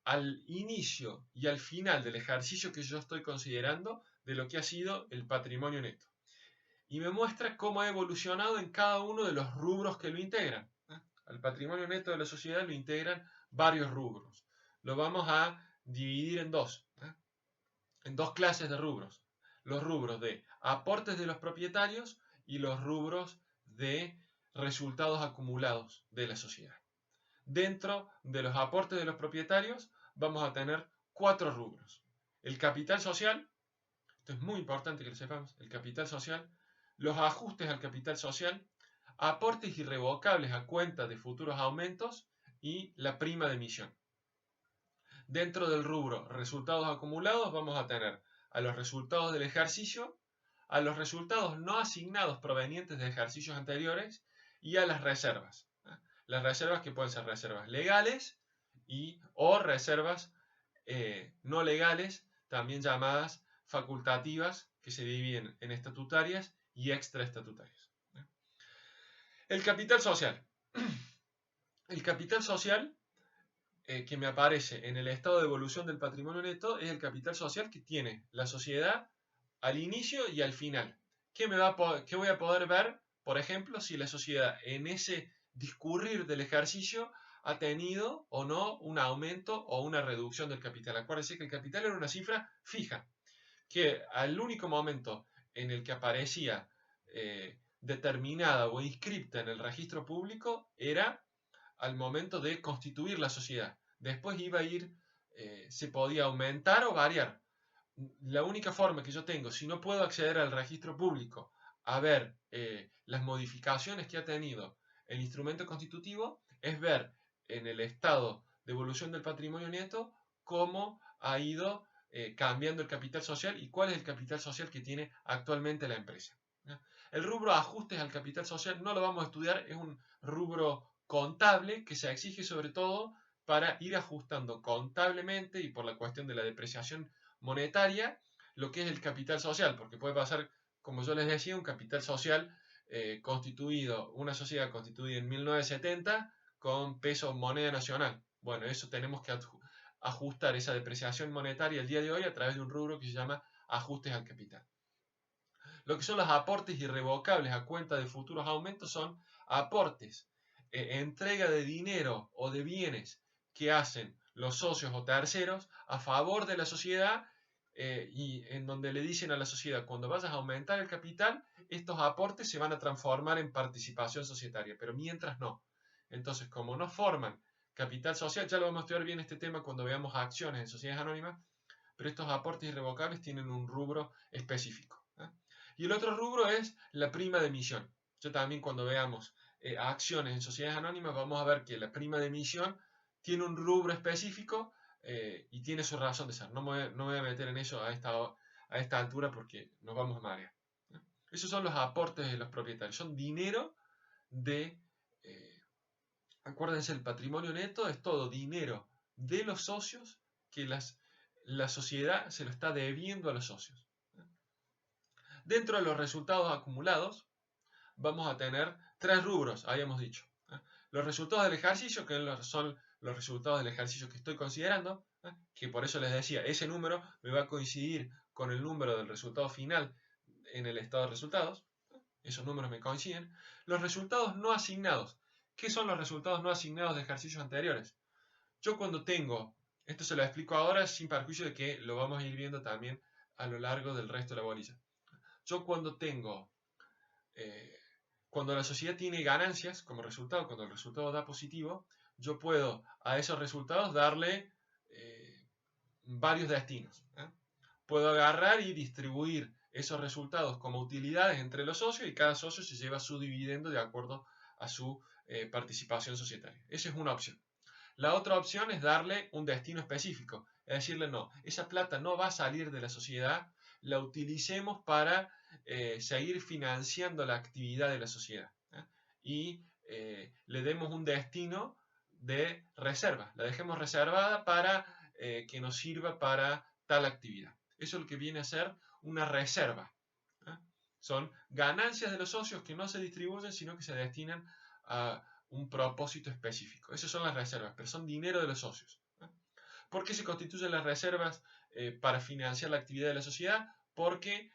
al inicio y al final del ejercicio que yo estoy considerando de lo que ha sido el patrimonio neto. Y me muestra cómo ha evolucionado en cada uno de los rubros que lo integran. Al patrimonio neto de la sociedad lo integran varios rubros. Lo vamos a dividir en dos clases de rubros. Los rubros de aportes de los propietarios y los rubros de resultados acumulados de la sociedad. Dentro de los aportes de los propietarios vamos a tener 4 rubros. El capital social, esto es muy importante que lo sepamos, el capital social, los ajustes al capital social, aportes irrevocables a cuenta de futuros aumentos y la prima de emisión. Dentro del rubro resultados acumulados vamos a tener a los resultados del ejercicio, a los resultados no asignados provenientes de ejercicios anteriores y a las reservas. Las reservas que pueden ser reservas legales o reservas no legales, también llamadas facultativas, que se dividen en estatutarias y extraestatutarias. El capital social. El capital social que me aparece en el estado de evolución del patrimonio neto es el capital social que tiene la sociedad al inicio y al final. ¿Qué voy a poder ver por ejemplo, si la sociedad en ese discurrir del ejercicio ha tenido o no un aumento o una reducción del capital. Acuérdense que el capital era una cifra fija, que al único momento en el que aparecía determinada o inscripta en el registro público era al momento de constituir la sociedad. Después iba a ir, se podía aumentar o variar. La única forma que yo tengo, si no puedo acceder al registro público a ver las modificaciones que ha tenido el instrumento constitutivo, es ver en el estado de evolución del patrimonio neto cómo ha ido cambiando el capital social y cuál es el capital social que tiene actualmente la empresa. El rubro ajustes al capital social no lo vamos a estudiar, es un rubro contable que se exige sobre todo para ir ajustando contablemente y por la cuestión de la depreciación monetaria lo que es el capital social, porque puede pasar, como yo les decía, un capital social constituido, una sociedad constituida en 1970 con peso moneda nacional. Bueno, eso tenemos que ajustar esa depreciación monetaria el día de hoy a través de un rubro que se llama ajustes al capital. Lo que son los aportes irrevocables a cuenta de futuros aumentos son aportes, entrega de dinero o de bienes que hacen los socios o terceros a favor de la sociedad y en donde le dicen a la sociedad, cuando vayas a aumentar el capital, estos aportes se van a transformar en participación societaria, pero mientras no. Entonces, como no forman capital social, ya lo vamos a estudiar bien este tema cuando veamos acciones en sociedades anónimas, pero estos aportes irrevocables tienen un rubro específico. Y el otro rubro es la prima de emisión. Yo también cuando veamos acciones en sociedades anónimas vamos a ver que la prima de emisión tiene un rubro específico y tiene su razón de ser. No me voy a meter en eso a esta altura porque nos vamos a marear. Esos son los aportes de los propietarios. Son dinero de... acuérdense, el patrimonio neto es todo dinero de los socios que la sociedad se lo está debiendo a los socios. Dentro de los resultados acumulados vamos a tener tres rubros, habíamos dicho. Los resultados del ejercicio, que son los resultados del ejercicio que estoy considerando, que por eso les decía, ese número me va a coincidir con el número del resultado final en el estado de resultados. Esos números me coinciden. Los resultados no asignados. ¿Qué son los resultados no asignados de ejercicios anteriores? Yo cuando tengo, esto se lo explico ahora sin perjuicio de que lo vamos a ir viendo también a lo largo del resto de la bolilla. Yo cuando tengo, cuando la sociedad tiene ganancias como resultado, cuando el resultado da positivo, yo puedo a esos resultados darle varios destinos. Puedo agarrar y distribuir esos resultados como utilidades entre los socios y cada socio se lleva su dividendo de acuerdo a su participación societaria. Esa es una opción. La otra opción es darle un destino específico, es decirle no, esa plata no va a salir de la sociedad, la utilicemos para seguir financiando la actividad de la sociedad y le demos un destino de reserva, la dejemos reservada para que nos sirva para tal actividad. Eso es lo que viene a ser una reserva. Son ganancias de los socios que no se distribuyen, sino que se destinan a un propósito específico. Esas son las reservas, pero son dinero de los socios. ¿Por qué se constituyen las reservas para financiar la actividad de la sociedad? Porque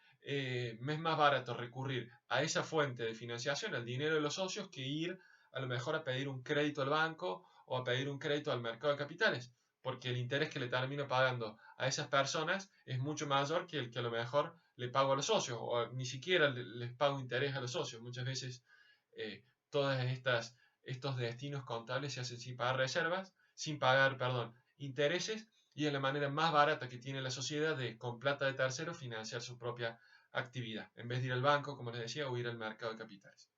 me es más barato recurrir a esa fuente de financiación, al dinero de los socios, que ir a lo mejor a pedir un crédito al banco o a pedir un crédito al mercado de capitales, porque el interés que le termino pagando a esas personas es mucho mayor que el que a lo mejor le pago a los socios, o ni siquiera les pago interés a los socios. Muchas veces todos estos destinos contables se hacen sin pagar reservas, sin pagar, perdón, intereses, y es la manera más barata que tiene la sociedad de, con plata de terceros, financiar su propia actividad, en vez de ir al banco, como les decía, o ir al mercado de capitales.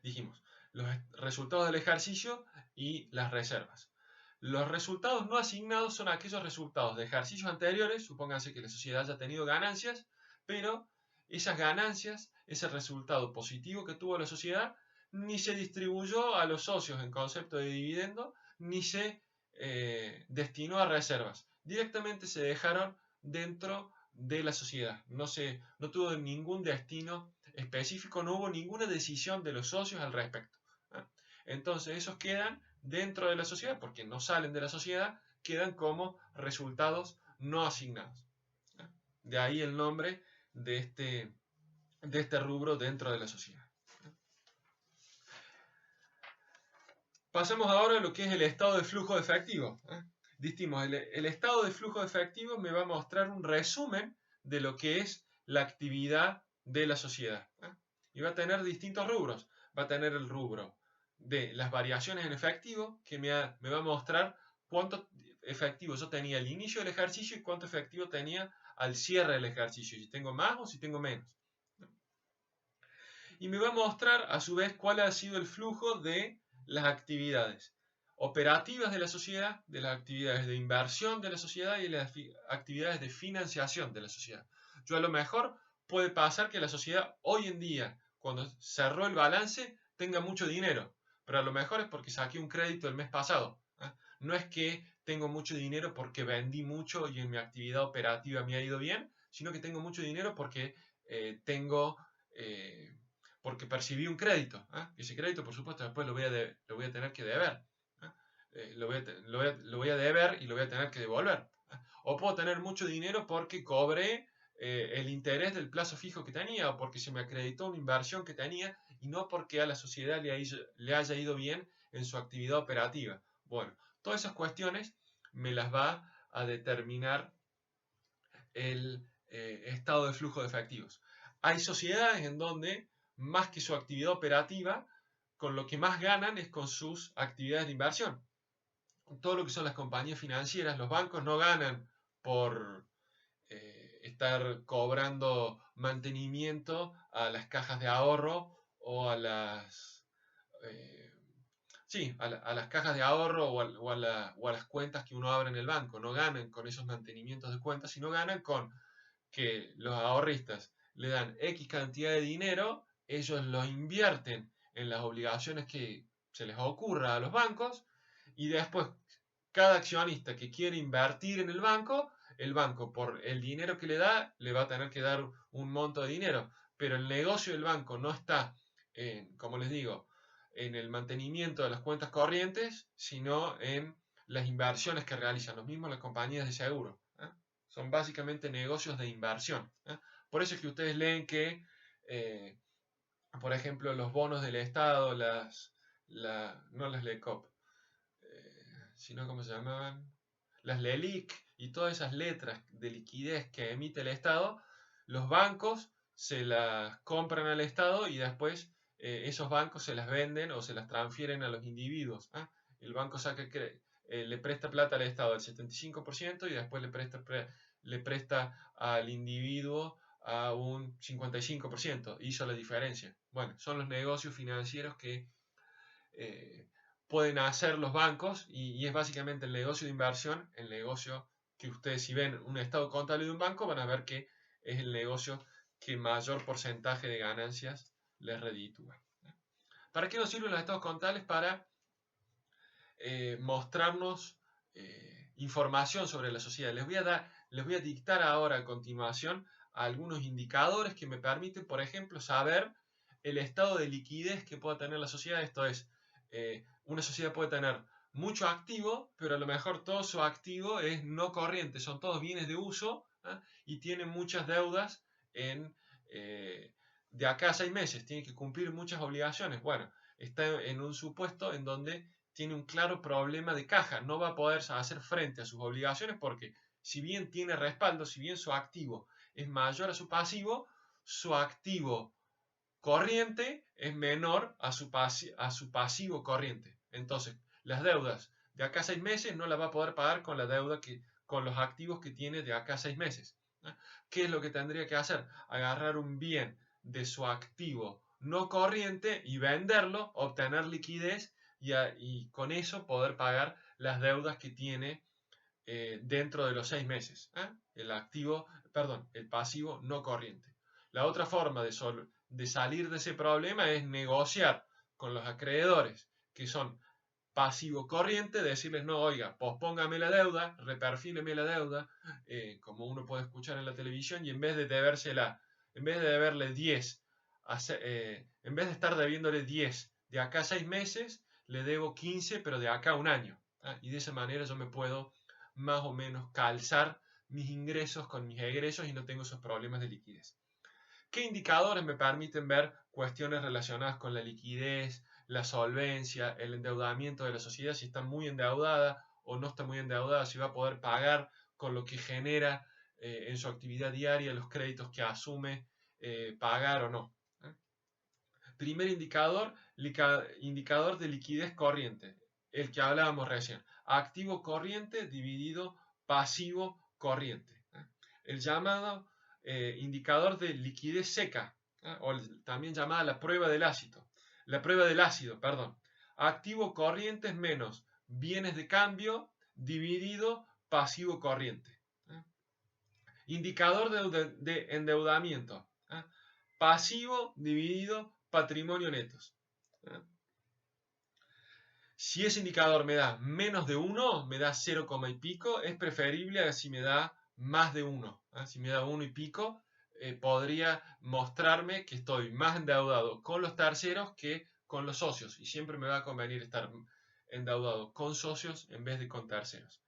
Dijimos, los resultados del ejercicio y las reservas. Los resultados no asignados son aquellos resultados de ejercicios anteriores, supónganse que la sociedad haya tenido ganancias, pero esas ganancias, ese resultado positivo que tuvo la sociedad, ni se distribuyó a los socios en concepto de dividendo, ni se destinó a reservas. Directamente se dejaron dentro de la sociedad. No tuvo ningún destino específico, no hubo ninguna decisión de los socios al respecto. Entonces esos quedan dentro de la sociedad, porque no salen de la sociedad, quedan como resultados no asignados. De ahí el nombre de este rubro dentro de la sociedad. Pasamos ahora a lo que es el estado de flujo de efectivo. Distinguimos, el estado de flujo de efectivo me va a mostrar un resumen de lo que es la actividad de la sociedad. Y va a tener distintos rubros. Va a tener el rubro de las variaciones en efectivo, que me va a mostrar cuánto efectivo yo tenía al inicio del ejercicio y cuánto efectivo tenía al cierre del ejercicio, si tengo más o si tengo menos. Y me va a mostrar a su vez cuál ha sido el flujo de las actividades operativas de la sociedad, de las actividades de inversión de la sociedad y de las actividades de financiación de la sociedad. Yo a lo mejor puede pasar que la sociedad hoy en día, cuando cerró el balance, tenga mucho dinero, pero a lo mejor es porque saqué un crédito el mes pasado. No es que tengo mucho dinero porque vendí mucho y en mi actividad operativa me ha ido bien, sino que tengo mucho dinero porque porque percibí un crédito. Ese crédito, por supuesto, después lo voy a tener que deber. Lo voy a deber y lo voy a tener que devolver. O puedo tener mucho dinero porque cobré el interés del plazo fijo que tenía o porque se me acreditó una inversión que tenía y no porque a la sociedad le haya ido bien en su actividad operativa. Bueno, todas esas cuestiones me las va a determinar el estado de flujo de efectivos. Hay sociedades en donde, más que su actividad operativa, con lo que más ganan es con sus actividades de inversión. Todo lo que son las compañías financieras, los bancos no ganan por estar cobrando mantenimiento a las cajas de ahorro o a las a las cajas de ahorro o a las cuentas que uno abre en el banco. No ganan con esos mantenimientos de cuentas, sino ganan con que los ahorristas le dan X cantidad de dinero, ellos lo invierten en las obligaciones que se les ocurra a los bancos y después cada accionista que quiere invertir en el banco por el dinero que le da, le va a tener que dar un monto de dinero, pero el negocio del banco no está, como les digo, en el mantenimiento de las cuentas corrientes, sino en las inversiones que realizan los mismos las compañías de seguro. Son básicamente negocios de inversión. Por eso es que ustedes leen que, por ejemplo, los bonos del Estado, no las LECOP, sino ¿cómo se llamaban? Las LELIC y todas esas letras de liquidez que emite el Estado, los bancos se las compran al Estado y después esos bancos se las venden o se las transfieren a los individuos. El banco le presta plata al Estado al 75% y después le presta al individuo a un 55%. Hizo la diferencia. Bueno, son los negocios financieros que pueden hacer los bancos y es básicamente el negocio de inversión, el negocio que ustedes si ven un estado contable de un banco van a ver que es el negocio que mayor porcentaje de ganancias les reditúa. ¿Para qué nos sirven los estados contables? Para mostrarnos información sobre la sociedad. Les voy a dictar ahora a continuación algunos indicadores que me permiten, por ejemplo, saber el estado de liquidez que pueda tener la sociedad. Esto es, una sociedad puede tener mucho activo, pero a lo mejor todo su activo es no corriente, son todos bienes de uso y tiene muchas deudas de acá a 6 meses, tiene que cumplir muchas obligaciones. Bueno, está en un supuesto en donde tiene un claro problema de caja, no va a poder hacer frente a sus obligaciones porque si bien tiene respaldo, si bien su activo es mayor a su activo corriente es menor a su pasivo corriente. Entonces, las deudas de acá a 6 meses no las va a poder pagar con la deuda con los activos que tiene de acá a 6 meses. ¿Qué es lo que tendría que hacer? Agarrar un bien de su activo no corriente y venderlo, obtener liquidez y con eso poder pagar las deudas que tiene dentro de los 6 meses. El pasivo no corriente. La otra forma de salir de ese problema es negociar con los acreedores, que son pasivo corriente, decirles, no, oiga, pospóngame la deuda, reperfíleme la deuda, como uno puede escuchar en la televisión, y en vez de deberle 10, en vez de estar debiéndole 10 de acá a 6 meses, le debo 15, pero de acá a un año. Y de esa manera yo me puedo más o menos calzar mis ingresos con mis egresos y no tengo esos problemas de liquidez. ¿Qué indicadores me permiten ver cuestiones relacionadas con la liquidez, la solvencia, el endeudamiento de la sociedad, si está muy endeudada o no está muy endeudada, si va a poder pagar con lo que genera en su actividad diaria, los créditos que asume, pagar o no. Primer indicador, indicador de liquidez corriente, el que hablábamos recién. Activo corriente dividido pasivo corriente. El llamado indicador de liquidez seca, o también llamada la prueba del ácido. La prueba del ácido, perdón. Activo corriente es menos bienes de cambio dividido pasivo corriente. Indicador de endeudamiento. Pasivo dividido patrimonio netos. Si ese indicador me da menos de 1, me da 0, y pico, es preferible a si me da más de 1. Si me da 1 y pico, podría mostrarme que estoy más endeudado con los terceros que con los socios. Y siempre me va a convenir estar endeudado con socios en vez de con terceros.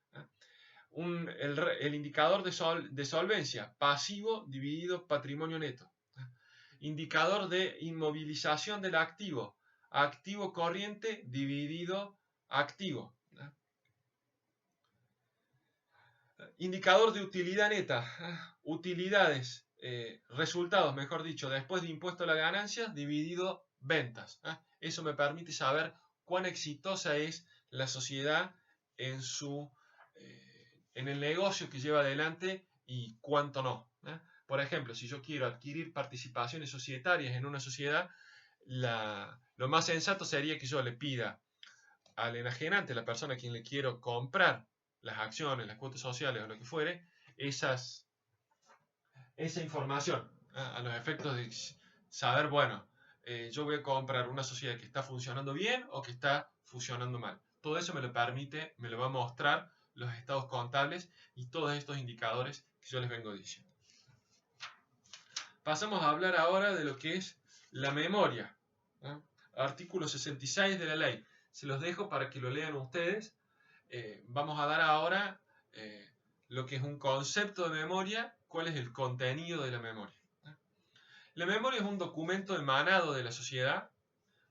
El indicador de solvencia, pasivo dividido patrimonio neto. Indicador de inmovilización del activo, activo corriente dividido activo. Indicador de utilidad neta, utilidades, resultados, mejor dicho, después de impuesto a la ganancia dividido ventas. Eso me permite saber cuán exitosa es la sociedad en el negocio que lleva adelante y cuánto no. Por ejemplo, si yo quiero adquirir participaciones societarias en una sociedad, lo más sensato sería que yo le pida al enajenante, la persona a quien le quiero comprar las acciones, las cuotas sociales o lo que fuere, esa información, a los efectos de saber, bueno, yo voy a comprar una sociedad que está funcionando bien o que está funcionando mal. Todo eso me lo permite, me lo va a mostrar los estados contables y todos estos indicadores que yo les vengo diciendo. Pasamos a hablar ahora de lo que es la memoria. Artículo 66 de la ley. Se los dejo para que lo lean ustedes. Vamos a dar ahora lo que es un concepto de memoria, cuál es el contenido de la memoria. La memoria es un documento emanado de la sociedad,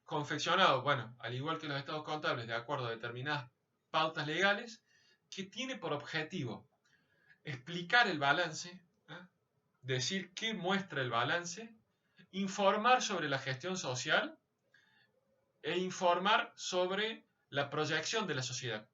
confeccionado, bueno, al igual que los estados contables, de acuerdo a determinadas pautas legales, que tiene por objetivo explicar el balance, decir qué muestra el balance, informar sobre la gestión social e informar sobre la proyección de la sociedad.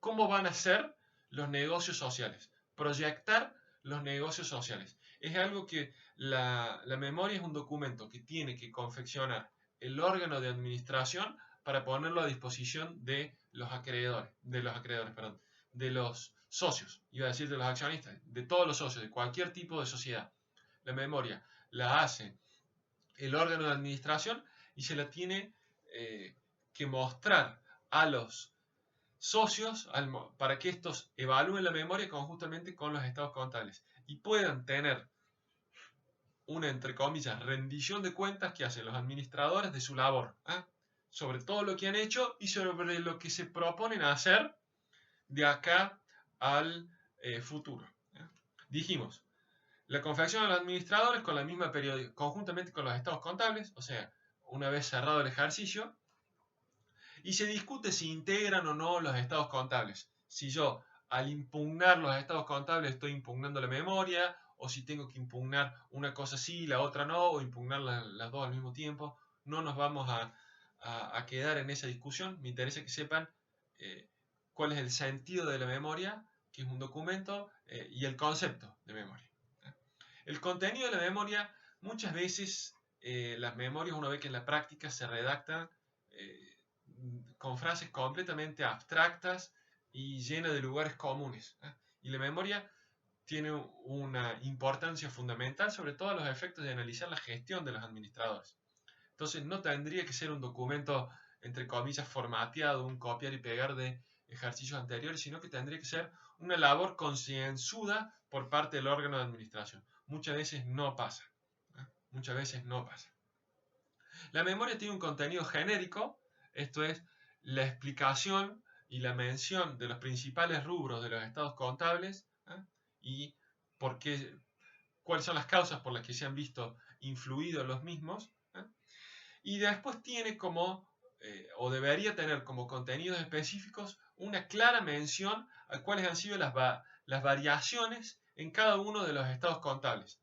¿Cómo van a ser los negocios sociales? Proyectar los negocios sociales. Es algo que la memoria es un documento que tiene que confeccionar el órgano de administración para ponerlo a disposición de los acreedores, de los socios, iba a decir de los accionistas, de todos los socios, de cualquier tipo de sociedad. La memoria la hace el órgano de administración y se la tiene que mostrar a los socios para que estos evalúen la memoria conjuntamente con los estados contables y puedan tener una, entre comillas, rendición de cuentas que hacen los administradores de su labor, sobre todo lo que han hecho y sobre lo que se proponen hacer de acá al futuro. Dijimos, la confección de los administradores con la misma conjuntamente con los estados contables, o sea, una vez cerrado el ejercicio, y se discute si integran o no los estados contables. Si yo, al impugnar los estados contables, estoy impugnando la memoria, o si tengo que impugnar una cosa sí y la otra no, o impugnar las dos al mismo tiempo. No nos vamos a quedar en esa discusión. Me interesa que sepan cuál es el sentido de la memoria, que es un documento, y el concepto de memoria. El contenido de la memoria, muchas veces las memorias uno ve que en la práctica se redactan con frases completamente abstractas y llenas de lugares comunes. Y la memoria tiene una importancia fundamental, sobre todo a los efectos de analizar la gestión de los administradores. Entonces no tendría que ser un documento, entre comillas, formateado, un copiar y pegar de ejercicios anteriores, sino que tendría que ser una labor concienzuda por parte del órgano de administración. Muchas veces no pasa. Muchas veces no pasa. La memoria tiene un contenido genérico, esto es, la explicación y la mención de los principales rubros de los estados contables y cuáles son las causas por las que se han visto influidos los mismos. Y después tiene como o debería tener como contenidos específicos una clara mención a cuáles han sido las variaciones en cada uno de los estados contables.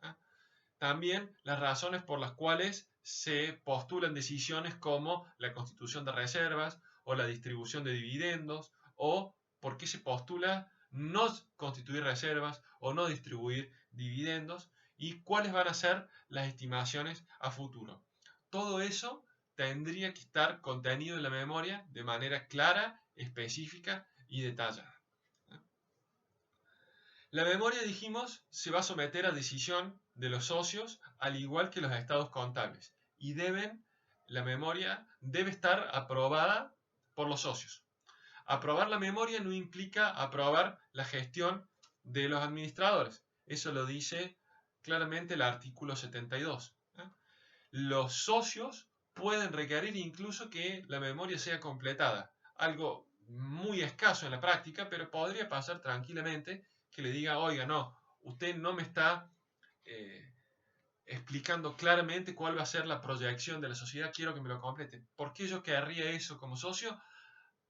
También las razones por las cuales se postulan decisiones como la constitución de reservas o la distribución de dividendos, o por qué se postula no constituir reservas o no distribuir dividendos, y cuáles van a ser las estimaciones a futuro. Todo eso tendría que estar contenido en la memoria de manera clara, específica y detallada. La memoria, dijimos, se va a someter a decisión de los socios, al igual que los estados contables, y la memoria debe estar aprobada por los socios. Aprobar la memoria no implica aprobar la gestión de los administradores. Eso lo dice claramente el artículo 72. Los socios pueden requerir incluso que la memoria sea completada. Algo muy escaso en la práctica, pero podría pasar tranquilamente que le diga, oiga, no, usted no me está explicando claramente cuál va a ser la proyección de la sociedad, quiero que me lo complete. ¿Por qué yo querría eso como socio?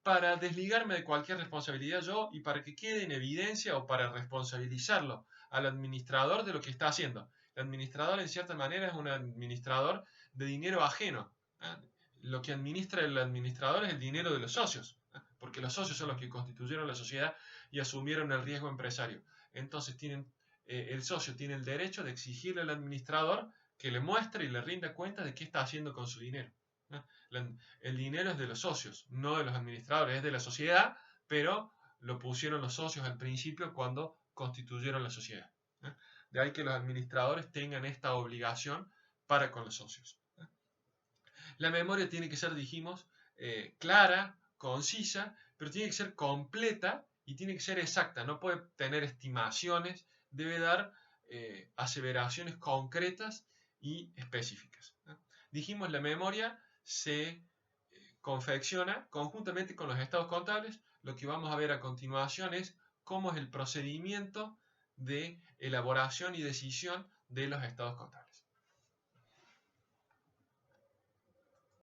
Para desligarme de cualquier responsabilidad yo y para que quede en evidencia o para responsabilizarlo al administrador de lo que está haciendo. El administrador, en cierta manera, es un administrador de dinero ajeno. Lo que administra el administrador es el dinero de los socios, porque los socios son los que constituyeron la sociedad y asumieron el riesgo empresario. Entonces el socio tiene el derecho de exigirle al administrador que le muestre y le rinda cuenta de qué está haciendo con su dinero. El dinero es de los socios, no de los administradores, es de la sociedad, pero lo pusieron los socios al principio cuando constituyeron la sociedad. De ahí que los administradores tengan esta obligación para con los socios. La memoria tiene que ser, dijimos, clara, concisa, pero tiene que ser completa y tiene que ser exacta, no puede tener estimaciones, debe dar aseveraciones concretas y específicas. Dijimos, la memoria se confecciona conjuntamente con los estados contables. Lo que vamos a ver a continuación es cómo es el procedimiento de elaboración y decisión de los estados contables.